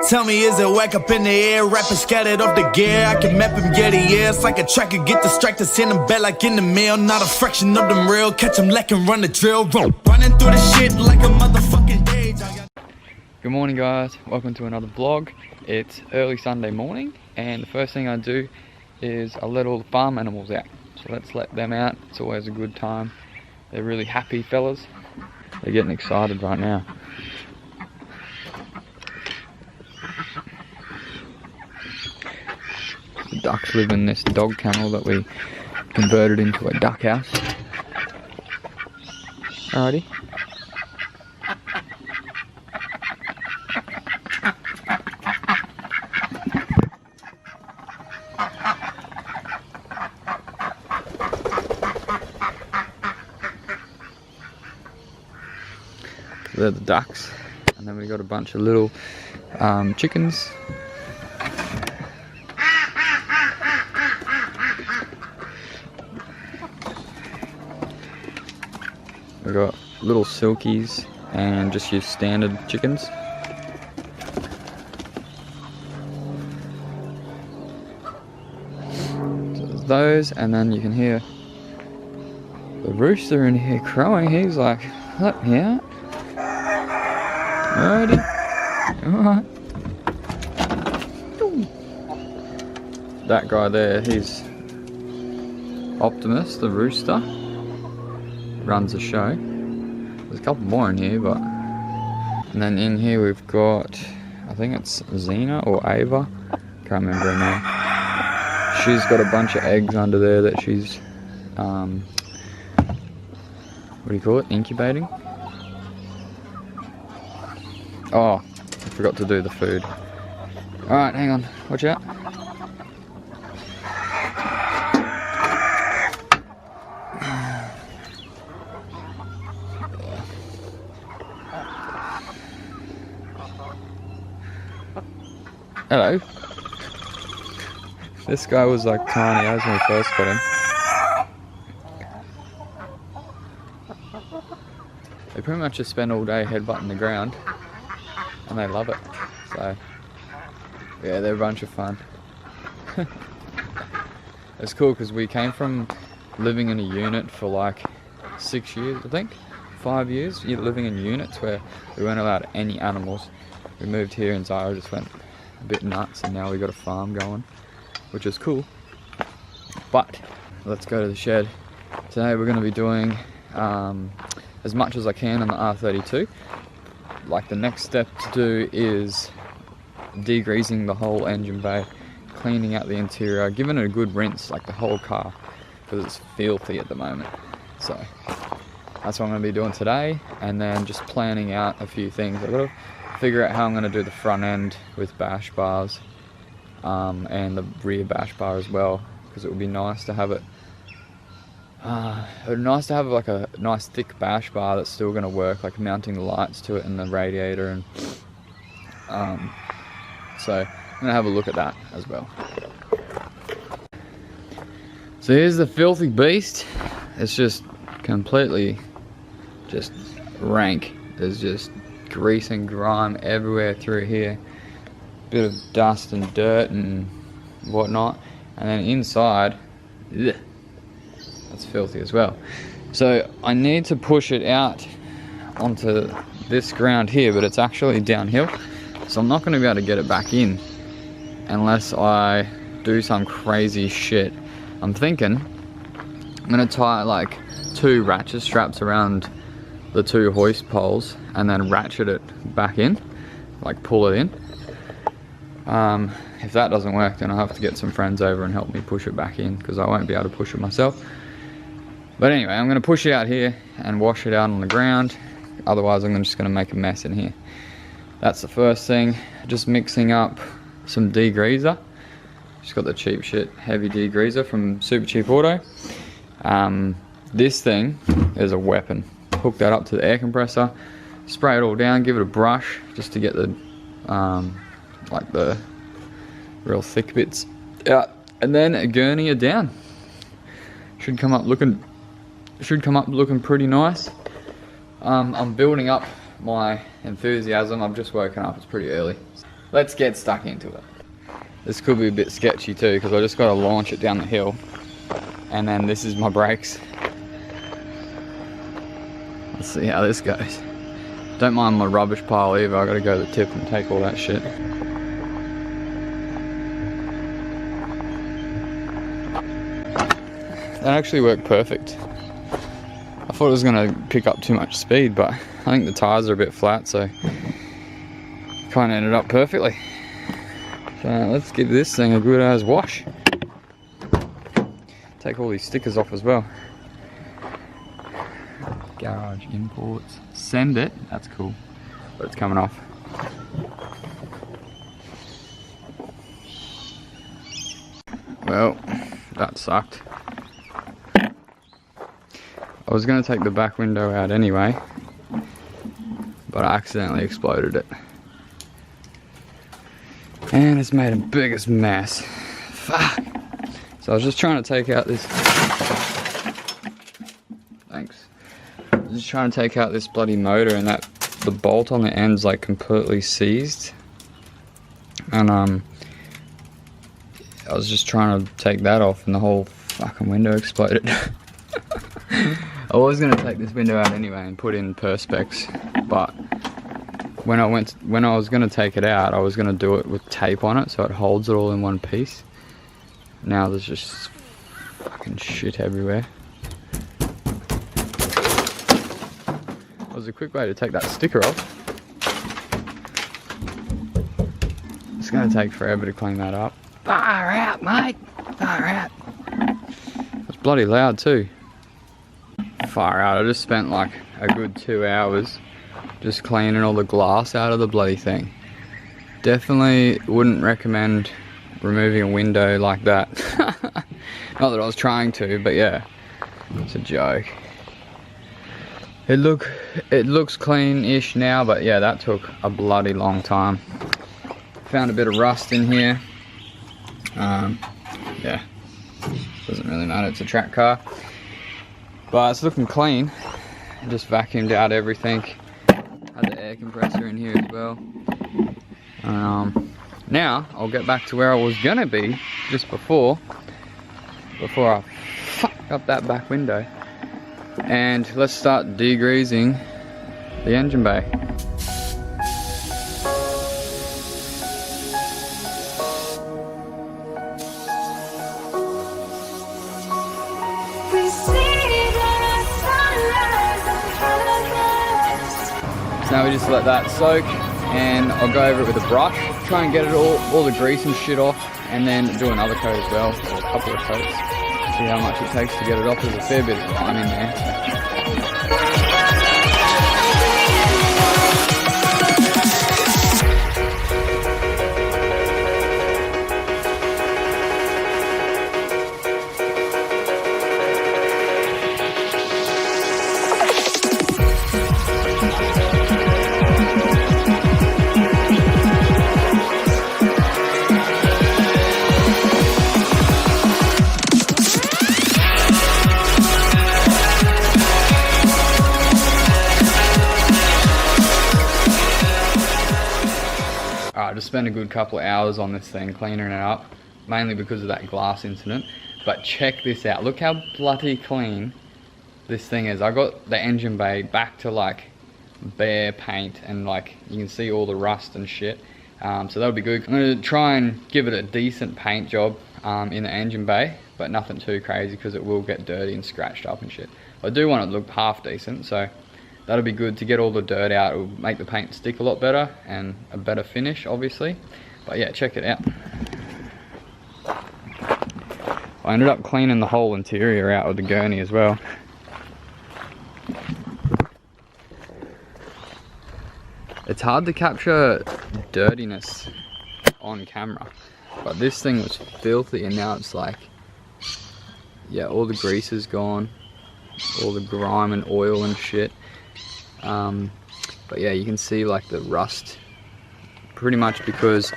Tell me, is it whack up in the air? Rapping scattered off the gear. I can map him, get it, yeah. It's like a tracker, get distracted, send him back like in the mail. Not a fraction of them real. Catch him lacking, run the drill. Running through the shit like a motherfucking day. Good morning, guys. Welcome to another vlog. It's early Sunday morning, and the first thing I do is I let all the farm animals out. So let's let them out. It's always a good time. They're really happy fellas. They're getting excited right now. The ducks live in this dog kennel that we converted into a duck house. Alrighty. They're the ducks, and then we got a bunch of little chickens. We got little silkies and just your standard chickens. So there's those, and then you can hear the rooster in here crowing. He's like, let me out. Alrighty. Alright. That guy there, he's Optimus, the rooster. Runs the show. There's a couple more in here, but... And then in here we've got... I think it's Xena or Ava. Can't remember her name. She's got a bunch of eggs under there that she's... what do you call it? Incubating? Oh, I forgot to do the food. Alright, hang on. Watch out. Hello. This guy was like tiny as when we first got him. They pretty much just spend all day headbutting the ground. And they love it. So, yeah, they're a bunch of fun. It's cool because we came from living in a unit for like 6 years, I think. 5 years, living in units where we weren't allowed any animals. We moved here and Zara just went a bit nuts, and now we got a farm going, which is cool. But let's go to the shed. Today we're going to be doing as much as I can on the R32. Like, the next step to do is degreasing the whole engine bay, cleaning out the interior, giving it a good rinse, like the whole car, because it's filthy at the moment. So that's what I'm going to be doing today, and then just planning out a few things. I've got to figure out how I'm going to do the front end with bash bars, and the rear bash bar as well, because it would be nice to have it. It would be nice to have like a nice thick bash bar that's still going to work, like mounting the lights to it and the radiator, and so I'm going to have a look at that as well. So here's the filthy beast. It's just completely just rank. There's just grease and grime everywhere through here, bit of dust and dirt and whatnot, and then inside, ugh, that's filthy as well. So I need to push it out onto this ground here, but it's actually downhill, so I'm not going to be able to get it back in unless I do some crazy shit. I'm thinking I'm going to tie like 2 ratchet straps around the 2 hoist poles and then ratchet it back in, like pull it in. If that doesn't work, then I'll have to get some friends over and help me push it back in, because I won't be able to push it myself. But anyway, I'm going to push it out here and wash it out on the ground. Otherwise I'm just going to make a mess in here. That's the first thing. Just mixing up some degreaser. Just got the cheap shit heavy degreaser from Super Cheap Auto. This thing is a weapon. Hook that up to the air compressor, spray it all down, give it a brush just to get the like the real thick bits out, and then gurney it down. Should come up looking pretty nice. I'm building up my enthusiasm. I've just woken up, it's pretty early. let's get stuck into it. This could be a bit sketchy too, because I just got to launch it down the hill. And then this is my brakes. Let's see how this goes. Don't mind my rubbish pile either, I got to go to the tip and take all that shit. That actually worked perfect. I thought it was going to pick up too much speed, but I think the tyres are a bit flat, so kind of ended up perfectly. So let's give this thing a good ass wash. Take all these stickers off as well. Garage imports. Send it. That's cool. But it's coming off. Well, that sucked. I was going to take the back window out anyway, but I accidentally exploded it. And it's made a biggest mess. Fuck. So I was just trying to take out this... Thanks. I was just trying to take out this bloody motor, and that the bolt on the end's like completely seized. And I was just trying to take that off, and the whole fucking window exploded. I was going to take this window out anyway and put in perspex, but when I was going to take it out, I was going to do it with tape on it so it holds it all in one piece. Now there's just fucking shit everywhere. It was a quick way to take that sticker off. It's going to take forever to clean that up. Far out, mate! Far out! It's bloody loud too. Far out. I just spent like a good 2 hours just cleaning all the glass out of the bloody thing. Definitely wouldn't recommend removing a window like that. Not that I was trying to, but yeah, it's a joke. It looks clean-ish now, but yeah, that took a bloody long time. Found a bit of rust in here. Yeah, doesn't really matter, it's a track car. But it's looking clean. I just vacuumed out everything. Had the air compressor in here as well. Now I'll get back to where I was gonna be just before I fuck up that back window. And let's start degreasing the engine bay. So now we just let that soak, and I'll go over it with a brush, try and get it all the grease and shit off, and then do another coat as well, or a couple of coats. See how much it takes to get it off. There's a fair bit of time in there. I just spent a good couple of hours on this thing cleaning it up, mainly because of that glass incident. But check this out, look how bloody clean this thing is. I got the engine bay back to like bare paint, and like you can see all the rust and shit. So that'll be good. I'm gonna try and give it a decent paint job in the engine bay, but nothing too crazy because it will get dirty and scratched up and shit. I do want it to look half decent, so that'll be good to get all the dirt out. It will make the paint stick a lot better and a better finish, obviously. But yeah, check it out. I ended up cleaning the whole interior out with the gurney as well. It's hard to capture dirtiness on camera, but this thing was filthy, and now it's like, yeah, all the grease is gone, all the grime and oil and shit. But yeah, you can see like the rust, pretty much because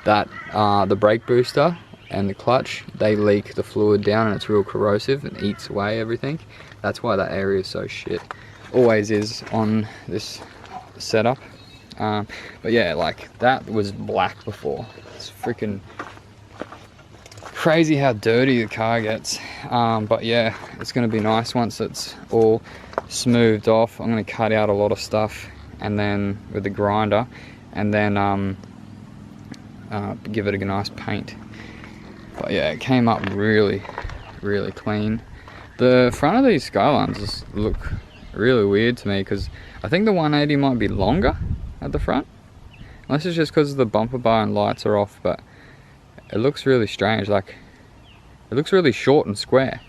that the brake booster and the clutch, they leak the fluid down, and it's real corrosive and eats away everything. That's why that area is so shit. Always is on this setup. But yeah, like that was black before. It's freaking crazy how dirty the car gets. But yeah, it's going to be nice once it's all smoothed off. I'm going to cut out a lot of stuff and then with the grinder, and then give it a nice paint. But yeah, it came up really clean. The front of these Skylines just look really weird to me, because I think the 180 might be longer at the front, unless it's just because the bumper bar and lights are off. But it looks really strange, like it looks really short and square.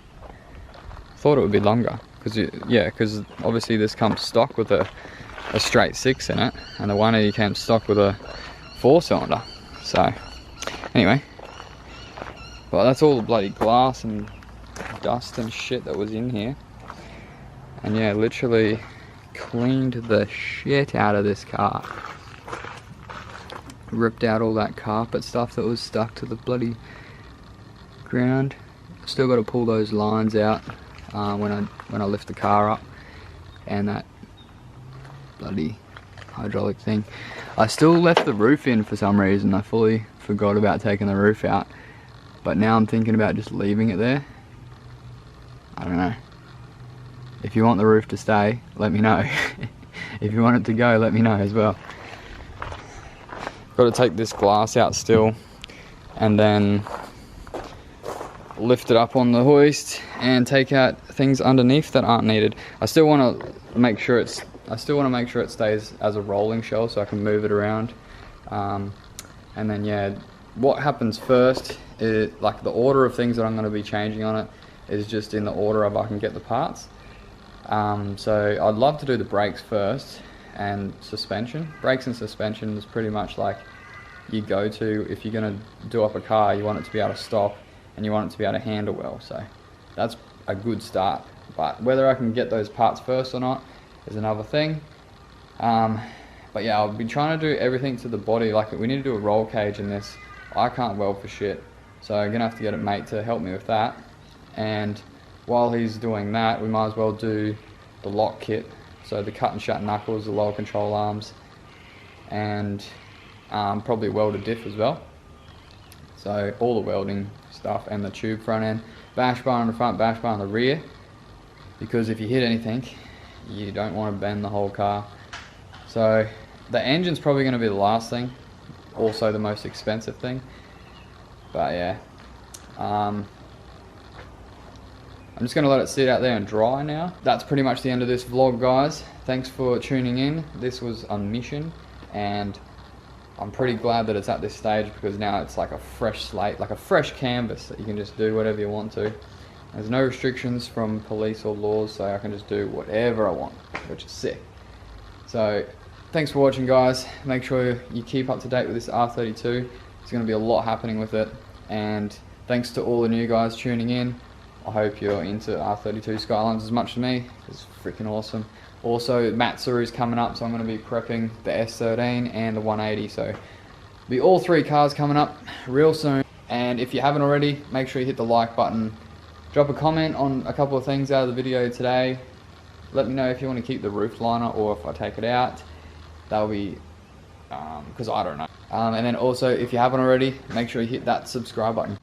Thought it would be longer, because because obviously this comes stock with a straight 6 in it, and the 180 came stock with a 4-cylinder. So anyway, but that's all the bloody glass and dust and shit that was in here. And yeah, literally cleaned the shit out of this car. Ripped out all that carpet stuff that was stuck to the bloody ground. Still got to pull those lines out when I lift the car up, and that bloody hydraulic thing. I still left the roof in for some reason. I fully forgot about taking the roof out, but now I'm thinking about just leaving it there. I don't know. If you want the roof to stay, let me know. If you want it to go, let me know as well. Got to take this glass out still, and then lift it up on the hoist and take out things underneath that aren't needed. I still want to make sure it stays as a rolling shell so I can move it around. And then yeah, what happens first is, like, the order of things that I'm going to be changing on it is just in the order of I can get the parts. So I'd love to do the brakes first and suspension. Brakes and suspension is pretty much like you go to, if you're going to do up a car, you want it to be able to stop and you want it to be able to handle well. So that's a good start. But whether I can get those parts first or not is another thing. But yeah, I'll be trying to do everything to the body. Like, we need to do a roll cage in this. I can't weld for shit, so I'm gonna have to get a mate to help me with that. And while he's doing that, we might as well do the lock kit. So the cut and shut knuckles, the lower control arms, and probably weld a diff as well. So all the welding stuff, and the tube front end, bash bar on the front, bash bar on the rear, because if you hit anything, you don't want to bend the whole car. So the engine's probably going to be the last thing, also the most expensive thing. But yeah, I'm just going to let it sit out there and dry now. That's pretty much the end of this vlog, guys. Thanks for tuning in. This was a mission, and I'm pretty glad that it's at this stage, because now it's like a fresh slate, like a fresh canvas that you can just do whatever you want to. There's no restrictions from police or laws, so I can just do whatever I want, which is sick. So thanks for watching, guys. Make sure you keep up to date with this R32. There's going to be a lot happening with it. And thanks to all the new guys tuning in. I hope you're into R32 Skylines as much as me. It's freaking awesome. Also, Matsuru is coming up, so I'm going to be prepping the S13 and the 180. So be all 3 cars coming up real soon. And if you haven't already, make sure you hit the like button. Drop a comment on a couple of things out of the video today. Let me know if you want to keep the roof liner or if I take it out. That'll be, because I don't know. And then also, if you haven't already, make sure you hit that subscribe button.